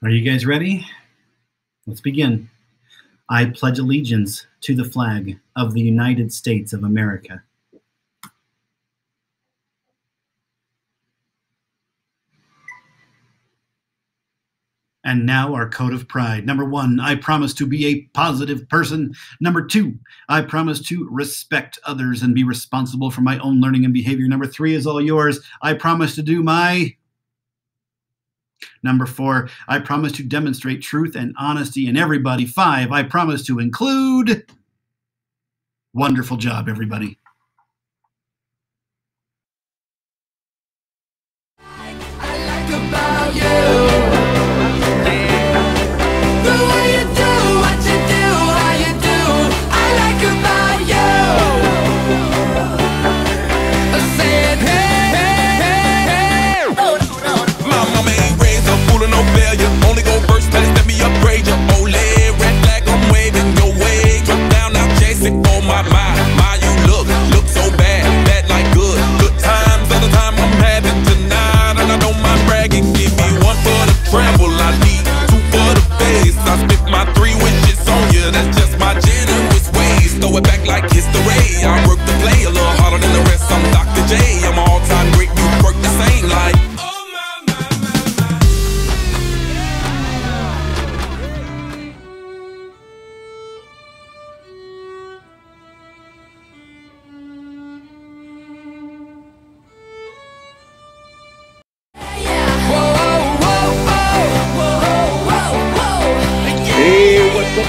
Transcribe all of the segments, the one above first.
Are you guys ready? Let's begin. I pledge allegiance to the flag of the United States of America. And now our code of pride. Number 1, I promise to be a positive person. Number 2, I promise to respect others and be responsible for my own learning and behavior. Number 3 is all yours. I promise to do my... Number 4, I promise to demonstrate truth and honesty in everybody. 5, I promise to include... Wonderful job, everybody. I like about you. Only go first, better let me upgrade your OLED. Red flag, I'm waving your way. Drop down, now chase it for my you look so bad, bad like good. Good times, other time I'm having tonight. And I don't mind bragging, give me 1 for the travel, I need 2 for the face. I spit my 3 wishes on you, that's just my generous ways. Throw it back like history, I work the play a little harder than the rest. I'm Dr. J, I'm all-time great, you work the same like.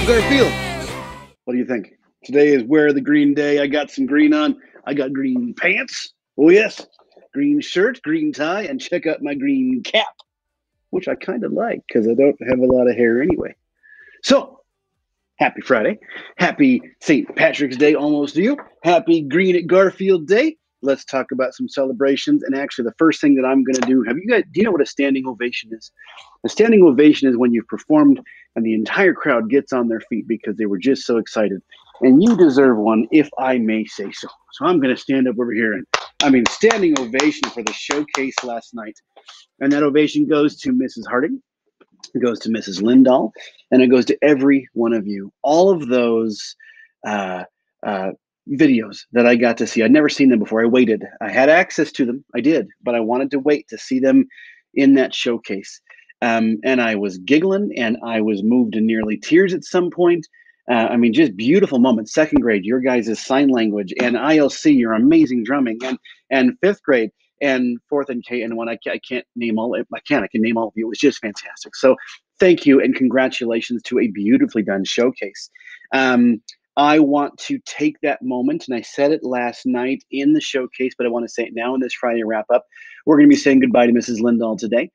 Garfield, what do you think? Today is Wear the Green Day. I got some green on. I got green pants. Oh, yes. Green shirt, green tie, and check out my green cap, which I kind of like because I don't have a lot of hair anyway. So, happy Friday. Happy St. Patrick's Day almost to you. Happy Green at Garfield Day. Let's talk about some celebrations. And actually, the first thing that I'm going to do, do you know what a standing ovation is? A standing ovation is when you've performed and the entire crowd gets on their feet because they were just so excited. And you deserve one, if I may say so. So I'm going to stand up over here and, standing ovation for the showcase last night. And that ovation goes to Mrs. Harding, it goes to Mrs. Lindahl, and it goes to every one of you. All of those videos that I got to see. I'd never seen them before. I waited. I had access to them. I did, but I wanted to wait to see them in that showcase. And I was giggling and I was moved to nearly tears at some point. Just beautiful moments. 2nd grade, your guys' sign language, and ILC, your amazing drumming, and 5th grade and 4th and K and 1. I can't name all. I can name all of you. It was just fantastic. So thank you and congratulations to a beautifully done showcase. I want to take that moment, and I said it last night in the showcase, but I want to say it now in this Friday wrap-up. We're going to be saying goodbye to Mrs. Lindahl today.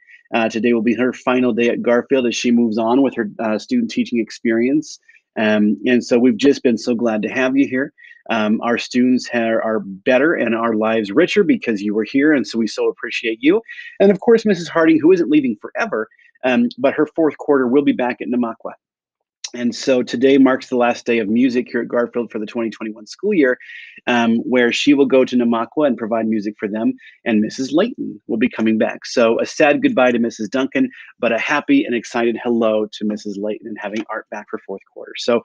Today will be her final day at Garfield as she moves on with her student teaching experience. And so we've just been so glad to have you here. Our students are better and our lives richer because you were here, and so we so appreciate you. And of course, Mrs. Harding, who isn't leaving forever, but her 4th quarter will be back at Namakwa. And so today marks the last day of music here at Garfield for the 2021 school year, where she will go to Namakwa and provide music for them, and Mrs. Layton will be coming back. So a sad goodbye to Mrs. Duncan, but a happy and excited hello to Mrs. Layton and having Art back for 4th quarter. So,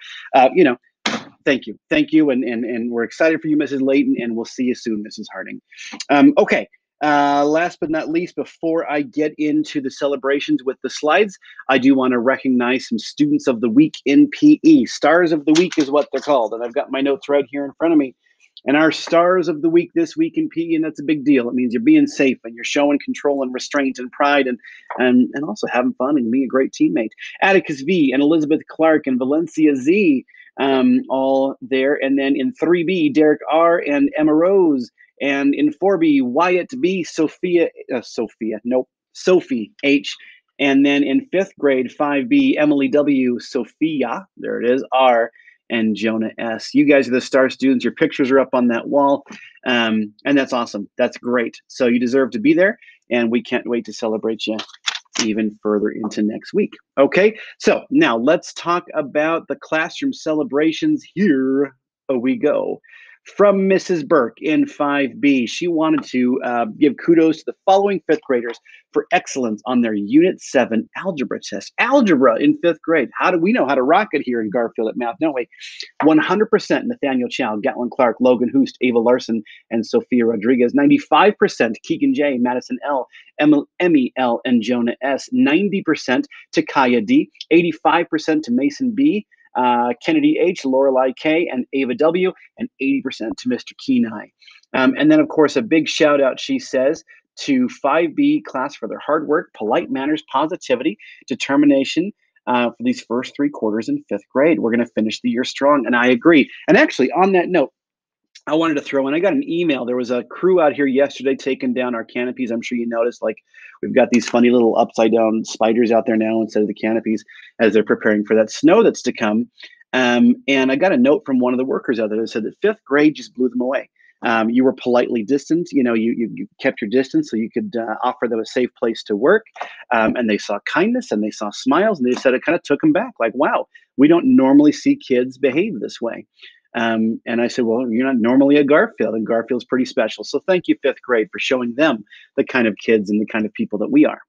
thank you. Thank you, and we're excited for you, Mrs. Layton, and we'll see you soon, Mrs. Harding. Okay. Last but not least, before I get into the celebrations with the slides, I do want to recognize some Students of the Week in PE. Stars of the Week is what they're called, and I've got my notes right here in front of me. And our stars of the week this week in PE, and that's a big deal. It means you're being safe and you're showing control and restraint and pride and also having fun and being a great teammate. Atticus V and Elizabeth Clark and Valencia Z, all there. And then in 3B, Derek R and Emma Rose. And in 4B, Wyatt B, Sophie H. And then in 5th grade, 5B, Emily W, Sophia, there it is, R, and Jonah S. You guys are the star students. Your pictures are up on that wall. And that's awesome. That's great. So you deserve to be there. And we can't wait to celebrate you even further into next week. Okay, so now let's talk about the classroom celebrations. Here we go. From Mrs. Burke in 5B, she wanted to give kudos to the following 5th graders for excellence on their Unit 7 algebra test. Algebra in 5th grade. How do we know how to rock it here in Garfield at Math? No way. 100% Nathaniel Chow, Gatlin Clark, Logan Hoost, Ava Larson, and Sophia Rodriguez. 95% Keegan J, Madison L, Emmy L, and Jonah S. 90% to Kaya D. 85% to Mason B. Kennedy H, Lorelei K, and Ava W, and 80% to Mr. Kenai. And then, of course, a big shout out, she says, to 5B class for their hard work, polite manners, positivity, determination for these first 3 quarters in 5th grade. We're going to finish the year strong, and I agree. And actually, on that note, I wanted to throw in, I got an email. There was a crew out here yesterday taking down our canopies. I'm sure you noticed, like, we've got these funny little upside down spiders out there now instead of the canopies as they're preparing for that snow that's to come. And I got a note from one of the workers out there that said that 5th grade just blew them away. You were politely distant. You know, you kept your distance so you could offer them a safe place to work. And they saw kindness and they saw smiles, and they said it kind of took them back. Like, wow, we don't normally see kids behave this way. And I said, well, you're not normally at Garfield, and Garfield's pretty special. So thank you, 5th grade, for showing them the kind of kids and the kind of people that we are.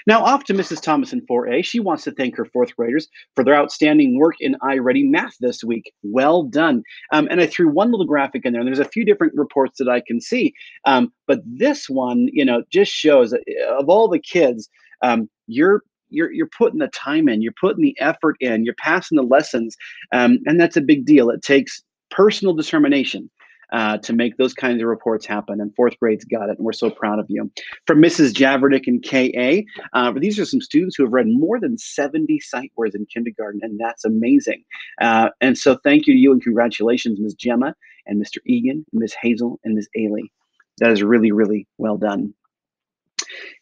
Now off to Mrs. Thomas in 4A. She wants to thank her 4th graders for their outstanding work in iReady Math this week. Well done. And I threw one little graphic in there, and there's a few different reports that I can see. But this one, you know, just shows that of all the kids, you're putting the time in, you're putting the effort in, you're passing the lessons, and that's a big deal. It takes personal determination to make those kinds of reports happen, and 4th grade's got it, and we're so proud of you. From Mrs. Javerdick in KA, these are some students who have read more than 70 sight words in kindergarten, and that's amazing. And so thank you to you, and congratulations, Ms. Gemma, and Mr. Egan, Ms. Hazel, and Ms. Ailey. That is really, really well done.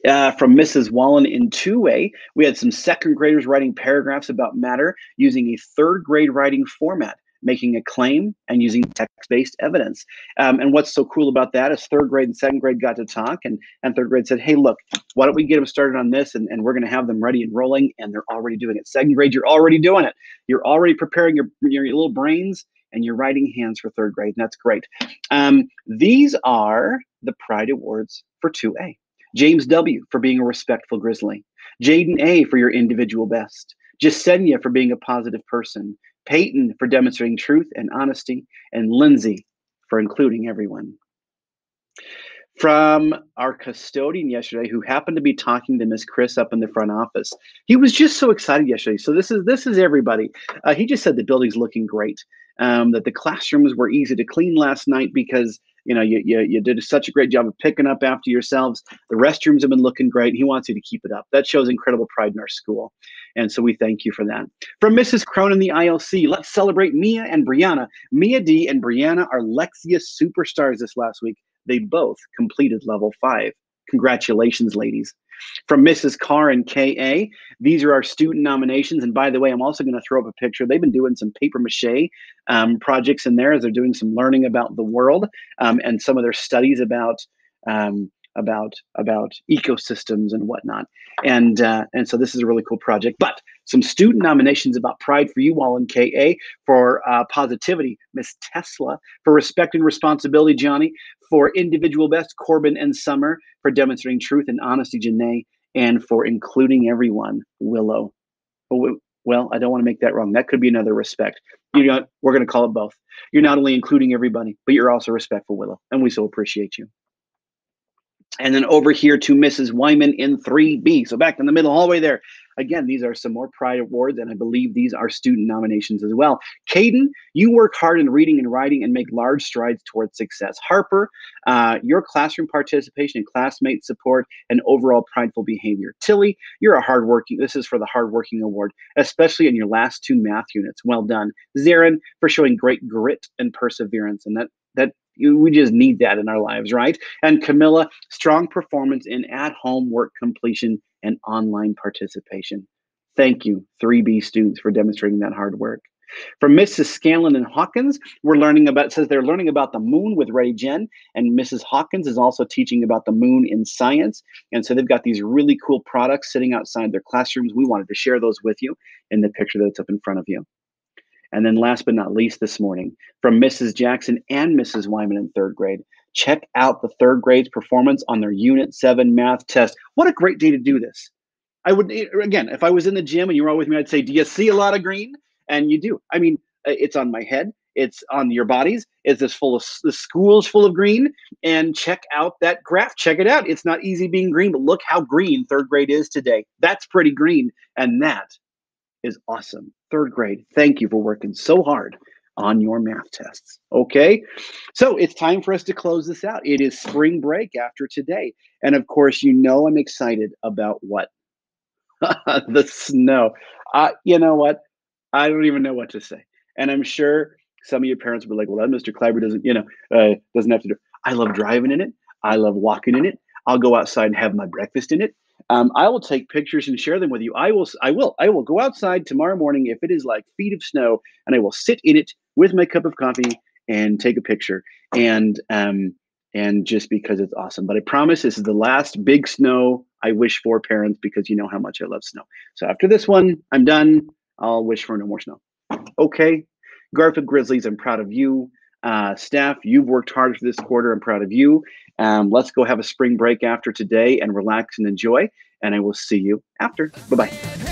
From Mrs. Wallen in 2A, we had some 2nd graders writing paragraphs about matter using a 3rd grade writing format, making a claim and using text-based evidence. And what's so cool about that is 3rd grade and 2nd grade got to talk, and 3rd grade said, hey, look, why don't we get them started on this, and we're going to have them ready and rolling, and they're already doing it. 2nd grade, you're already doing it. You're already preparing your little brains and your writing hands for 3rd grade, and that's great. These are the Pride Awards for 2A. James W. for being a respectful grizzly. Jaden A. for your individual best. Jasenia for being a positive person. Peyton for demonstrating truth and honesty. And Lindsay for including everyone. From our custodian yesterday, who happened to be talking to Miss Chris up in the front office. He was just so excited yesterday. So this is everybody. He just said the building's looking great. That the classrooms were easy to clean last night because you did such a great job of picking up after yourselves. The restrooms have been looking great. He wants you to keep it up. That shows incredible pride in our school. And so we thank you for that. From Mrs. Cronin, the ILC, let's celebrate Mia and Brianna. Mia D and Brianna are Lexia superstars this last week. They both completed level 5. Congratulations, ladies. From Mrs. Carr and KA, these are our student nominations. And by the way, I'm also going to throw up a picture. They've been doing some paper mache projects in there as they're doing some learning about the world and some of their studies about ecosystems and whatnot. And so this is a really cool project. But some student nominations about pride for you all in KA. For positivity, Miss Tesla. For respect and responsibility, Johnny. For individual best, Corbin and Summer. For demonstrating truth and honesty, Janae. And for including everyone, Willow. Well, I don't want to make that wrong. That could be another respect. We're going to call it both. You're not only including everybody, but you're also respectful, Willow. And we so appreciate you. And then over here to Mrs. Wyman in 3B. So back in the middle hallway there. Again, these are some more Pride Awards, and I believe these are student nominations as well. Caden, you work hard in reading and writing and make large strides towards success. Harper, your classroom participation and classmate support and overall prideful behavior. Tilly, you're a hardworking, this is for the hardworking award, especially in your last 2 math units. Well done. Zarin, for showing great grit and perseverance, and we just need that in our lives, right? And Camilla, strong performance in at-home work completion and online participation. Thank you, 3B students, for demonstrating that hard work. From Mrs. Scanlon and Hawkins, it says they're learning about the moon with Ray Jen, and Mrs. Hawkins is also teaching about the moon in science. And so they've got these really cool products sitting outside their classrooms. We wanted to share those with you in the picture that's up in front of you. And then last but not least this morning, from Mrs. Jackson and Mrs. Wyman in 3rd grade, check out the 3rd grade's performance on their Unit 7 math test. What a great day to do this. I would, again, if I was in the gym and you were all with me, I'd say, do you see a lot of green? And you do. I mean, it's on my head. It's on your bodies. It's the school's full of green. And check out that graph. Check it out. It's not easy being green, but look how green 3rd grade is today. That's pretty green. And that is awesome. 3rd grade, thank you for working so hard on your math tests. Okay, so it's time for us to close this out. It is spring break after today. And of course, you know I'm excited about what? The snow. You know what? I don't even know what to say. And I'm sure some of your parents will be like, well, that Mr. Kleiber doesn't have to do it. I love driving in it. I love walking in it. I'll go outside and have my breakfast in it. I will take pictures and share them with you. I will go outside tomorrow morning if it is like feet of snow, and I will sit in it with my cup of coffee and take a picture. And just because it's awesome. But I promise this is the last big snow I wish for, parents, because you know how much I love snow. So after this one, I'm done. I'll wish for no more snow. Okay, Garfield Grizzlies, I'm proud of you. Staff, you've worked hard for this quarter. I'm proud of you. Let's go have a spring break after today and relax and enjoy. And I will see you after. Bye-bye.